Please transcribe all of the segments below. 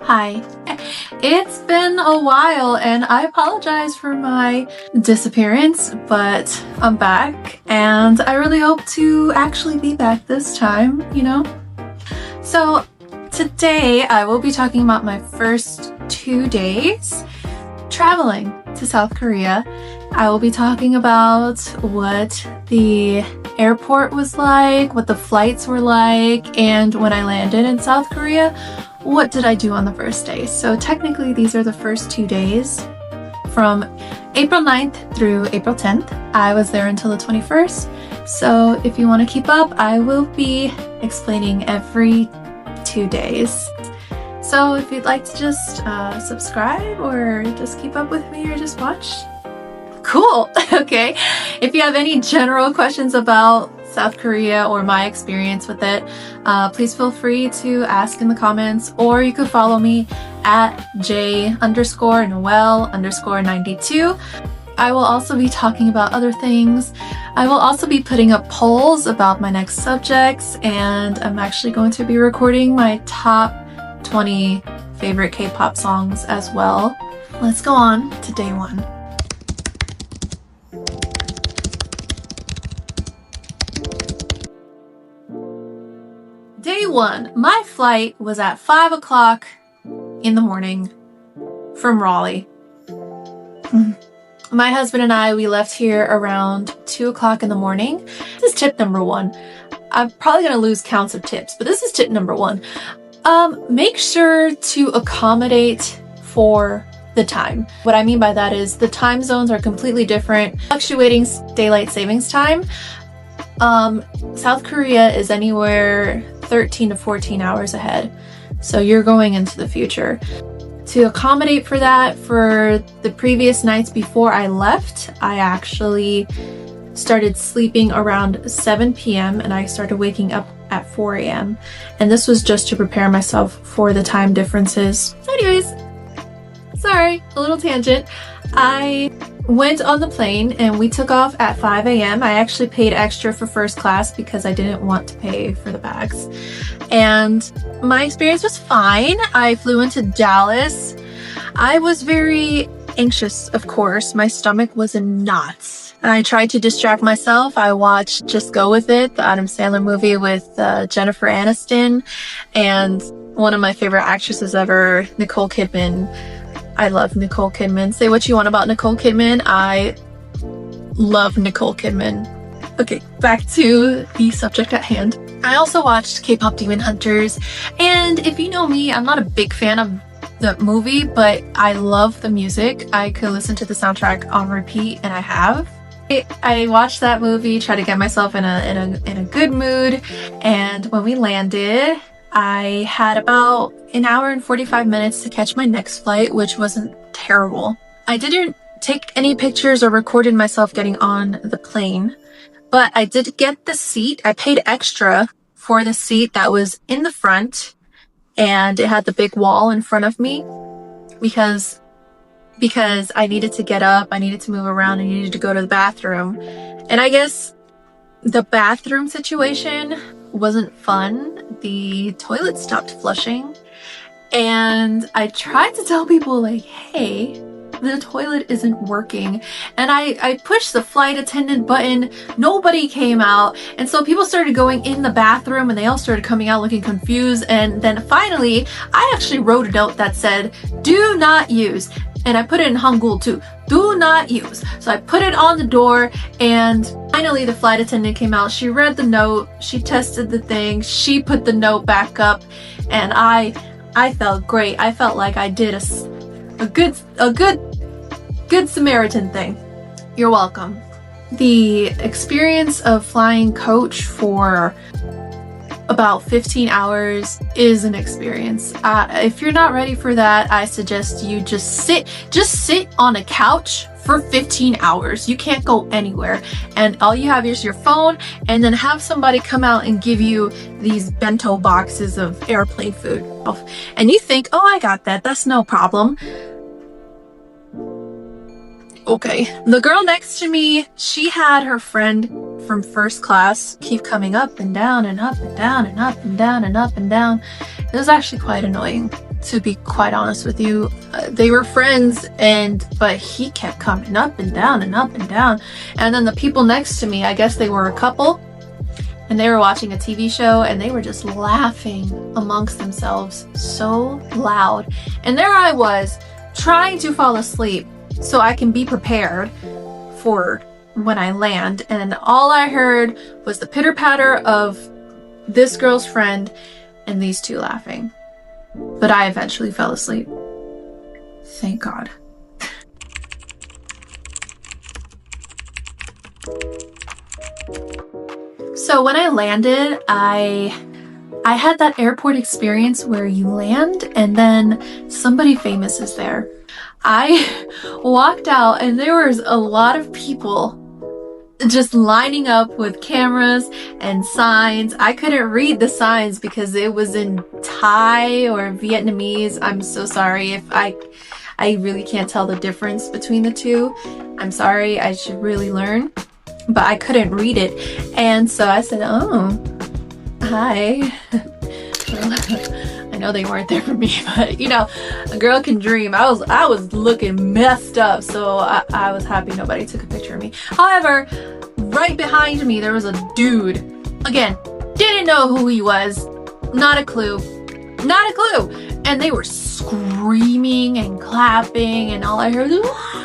Hi. It's been a while and I apologize for my disappearance, but I'm back and I really hope to actually be back this time, you know? So today I will be talking about my first 2 days traveling to South Korea. I will be talking about what the airport was like, what the flights were like, and when I landed in South Korea, what did I do on the first day? So technically these are the first 2 days from April 9th through April 10th. I was there until the 21st. So if you want to keep up, I will be explaining every 2 days. So if you'd like to just subscribe or just keep up with me or just watch, cool. Okay. If you have any general questions about South Korea or my experience with it, please feel free to ask in the comments, or you could follow me at J_Noel_92. I will also be talking about other things. I will also be putting up polls about my next subjects, and I'm actually going to be recording my top 20 favorite K-pop songs as well. Let's go on to day one. Day one, my flight was at 5 o'clock in the morning from Raleigh. My husband and I, we left here around 2 o'clock in the morning. This is tip number one. I'm probably gonna lose counts of tips, but this is tip number one. Make sure to accommodate for the time. What I mean by that is the time zones are completely different. Fluctuating daylight savings time. South Korea is anywhere 13 to 14 hours ahead. So you're going into the future. To accommodate for that, for the previous nights before I left, I actually started sleeping around 7 p.m. and I started waking up at 4 a.m. And this was just to prepare myself for the time differences. Anyways, sorry, a little tangent. I went on the plane and we took off at 5 a.m. I actually paid extra for first class because I didn't want to pay for the bags. And my experience was fine. I flew into Dallas. I was very anxious, of course. My stomach was in knots. I tried to distract myself. I watched Just Go With It, the Adam Sandler movie with Jennifer Aniston and one of my favorite actresses ever, Nicole Kidman. I love Nicole Kidman. Say what you want about Nicole Kidman. I love Nicole Kidman. Okay, back to the subject at hand. I also watched K-pop Demon Hunters, and if you know me, I'm not a big fan of the movie, but I love the music. I could listen to the soundtrack on repeat, and I have. I watched that movie, try to get myself in a good mood, and when we landed, I had about an hour and 45 minutes to catch my next flight, which wasn't terrible. I didn't take any pictures or recorded myself getting on the plane, but I did get the seat. I paid extra for the seat that was in the front, and it had the big wall in front of me because I needed to get up, I needed to move around, I needed to go to the bathroom. And I guess the bathroom situation wasn't fun. The toilet stopped flushing, and I tried to tell people like, hey, the toilet isn't working, and I pushed the flight attendant button. Nobody came out, and so people started going in the bathroom and they all started coming out looking confused. And then finally I actually wrote a note that said, do not use, and I put it in Hangul too, do not use. So I put it on the door, and finally the flight attendant came out. She read the note, she tested the thing, she put the note back up, and I felt great. I felt like I did a good Samaritan thing. You're welcome. The experience of flying coach for about 15 hours is an experience. If you're not ready for that, I suggest you just sit on a couch for 15 hours. You can't go anywhere, and all you have is your phone, and then have somebody come out and give you these bento boxes of airplane food. And you think, oh, I got that, that's no problem. Okay, the girl next to me, she had her friend from first class keep coming up and down and up and down and up and down and up and down. It was actually quite annoying. to be quite honest with you. They were friends, but he kept coming up and down and up and down. And then the people next to me, I guess they were a couple, and they were watching a TV show, and they were just laughing amongst themselves so loud. And there I was, trying to fall asleep so I can be prepared for when I land, and all I heard was the pitter-patter of this girl's friend and these two laughing. But I eventually fell asleep. Thank God. So when I landed, I had that airport experience where you land and then somebody famous is there. I walked out and there was a lot of people just lining up with cameras and signs. I couldn't read the signs because it was in Thai or Vietnamese. I'm so sorry if I really can't tell the difference between the two. I'm sorry, I should really learn. But I couldn't read it. And so I said, oh, hi. I know they weren't there for me, but you know, a girl can dream. I was looking messed up, so I was happy nobody took a picture of me. However, right behind me there was a dude. Again, didn't know who he was. Not a clue. Not a clue. And they were screaming and clapping, and all I heard was, "Wah!"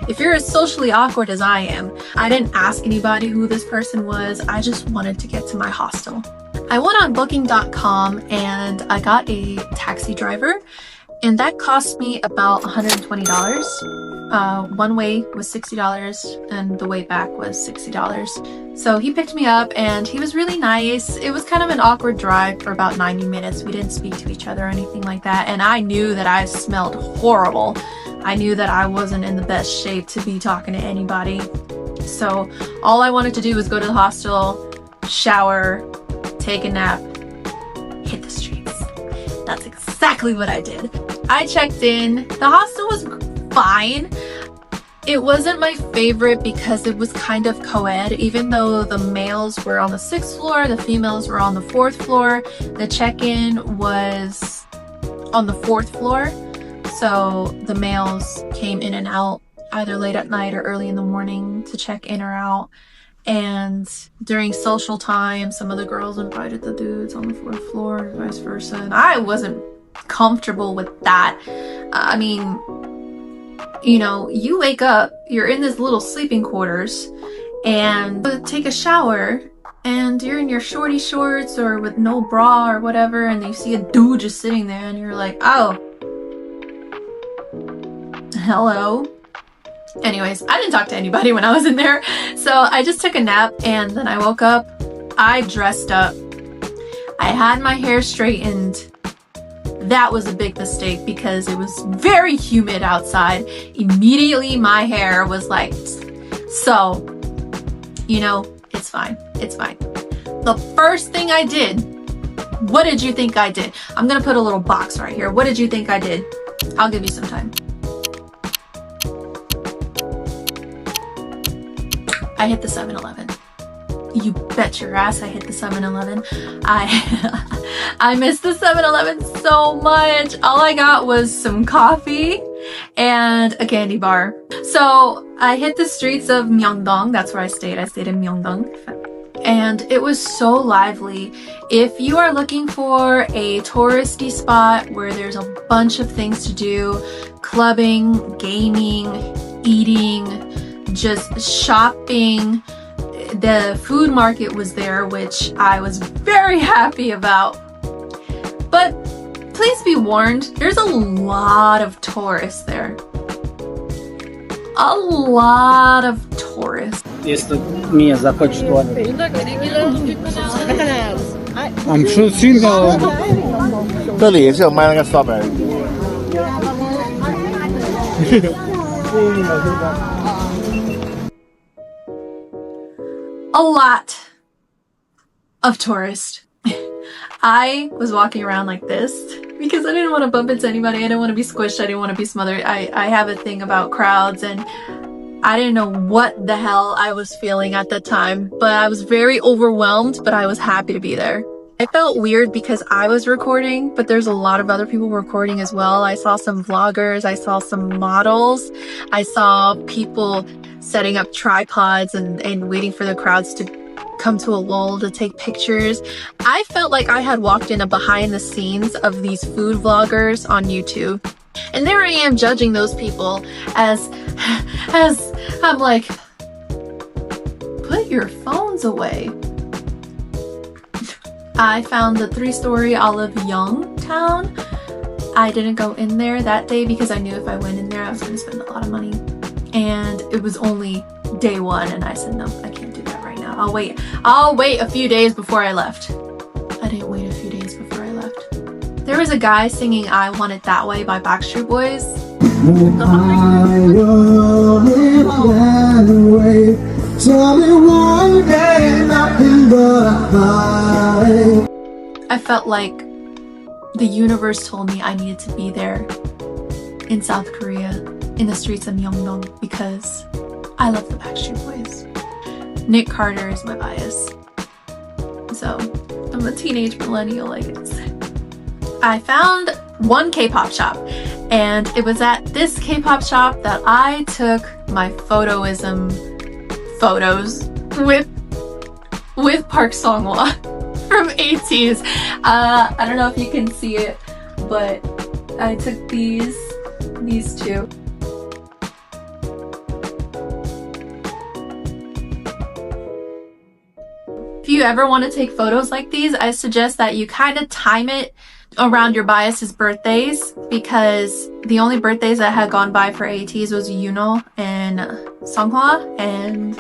If you're as socially awkward as I am, I didn't ask anybody who this person was. I just wanted to get to my hostel. I went on booking.com and I got a taxi driver, and that cost me about $120. One way was $60 and the way back was $60. So he picked me up and he was really nice. It was kind of an awkward drive for about 90 minutes. We didn't speak to each other or anything like that. And I knew that I smelled horrible. I knew that I wasn't in the best shape to be talking to anybody. So all I wanted to do was go to the hostel, shower, take a nap, hit the streets. That's exactly what I did. I checked in. The hostel was fine. It wasn't my favorite because it was kind of co-ed. Even though the males were on the 6th floor, the females were on the 4th floor. The check-in was on the 4th floor. So the males came in and out either late at night or early in the morning to check in or out. And during social time, some of the girls invited the dudes on the 4th floor and vice versa. And I wasn't comfortable with that. I mean, you know, you wake up, you're in this little sleeping quarters, and take a shower, and you're in your shorty shorts or with no bra or whatever, and you see a dude just sitting there, and you're like, oh, hello. Anyways, I didn't talk to anybody when I was in there, so I just took a nap, and then I woke up. I dressed up. I had my hair straightened. That was a big mistake because it was very humid outside. Immediately my hair was like, so, you know, it's fine. It's fine. The first thing I did, what did you think I did? I'm gonna put a little box right here. What did you think I did? I'll give you some time. I hit the 7-Eleven. You bet your ass I hit the 7-Eleven. I missed the 7-Eleven so much. All I got was some coffee and a candy bar. So I hit the streets of Myeongdong. That's where I stayed. I stayed in Myeongdong. And it was so lively. If you are looking for a touristy spot where there's a bunch of things to do, clubbing, gaming, eating, just shopping, the food market was there, which I was very happy about. But please be warned, there's a lot of tourists there. A lot of tourists. Jest minha započítované. I'm so single. 这里也是有卖那个 strawberry。A lot of tourists. I was walking around like this because I didn't want to bump into anybody. I didn't want to be squished. I didn't want to be smothered. I have a thing about crowds, and I didn't know what the hell I was feeling at the time, but I was very overwhelmed, but I was happy to be there. I felt weird because I was recording, but there's a lot of other people recording as well. I saw some vloggers, I saw some models, I saw people setting up tripods and waiting for the crowds to come to a lull to take pictures. I felt like I had walked in a behind the scenes of these food vloggers on YouTube. And there I am judging those people as I'm like, put your phones away. I found the 3-story Olive Young town. I didn't go in there that day because I knew if I went in there I was going to spend a lot of money. And it was only day 1 and I said, no, I can't do that right now. I'll wait a few days before I left. I didn't wait a few days before I left. There was a guy singing I Want It That Way by Backstreet Boys. I felt like the universe told me I needed to be there in South Korea, in the streets of Myeongdong, because I love the Backstreet Boys. Nick Carter is my bias. So, I'm a teenage millennial, I guess. I found one K-pop shop, and it was at this K-pop shop that I took my photoism photos with Park Song-hwa from ATEEZ. I don't know if you can see it, but I took these two. If you ever want to take photos like these, I suggest that you kind of time it around your bias's birthdays, because the only birthdays that had gone by for ATEEZ was Yuno and Songhwa, and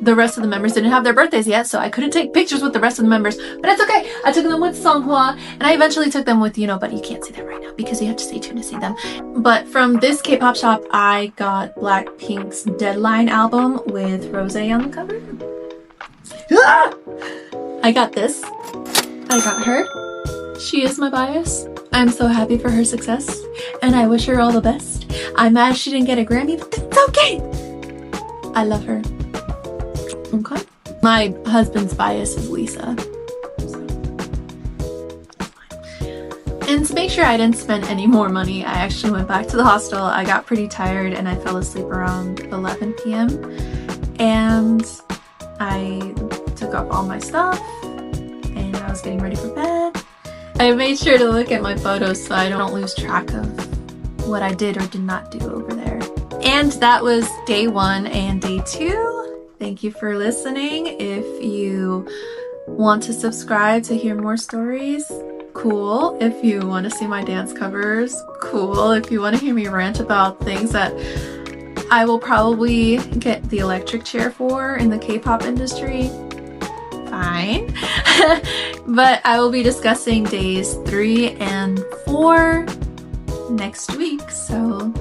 the rest of the members didn't have their birthdays yet, so I couldn't take pictures with the rest of the members, but it's okay. I took them with Songhwa, and I eventually took them with Yuno, but you can't see them right now because you have to stay tuned to see them. But from this K-pop shop, I got Blackpink's Deadline album with Rosé on the cover. Ah! I got this. I got her. She is my bias. I'm so happy for her success, and I wish her all the best. I'm mad she didn't get a Grammy, but it's okay. I love her. Okay. My husband's bias is Lisa. And to make sure I didn't spend any more money, I actually went back to the hostel. I got pretty tired and I fell asleep around 11 p.m. And I took off all my stuff and I was getting ready for bed. I made sure to look at my photos so I don't lose track of what I did or did not do over there. And that was day 1 and day 2. Thank you for listening. If you want to subscribe to hear more stories, cool. If you want to see my dance covers, cool. If you want to hear me rant about things that I will probably get the electric chair for in the K-pop industry, fine. But I will be discussing days 3 and 4 next week, so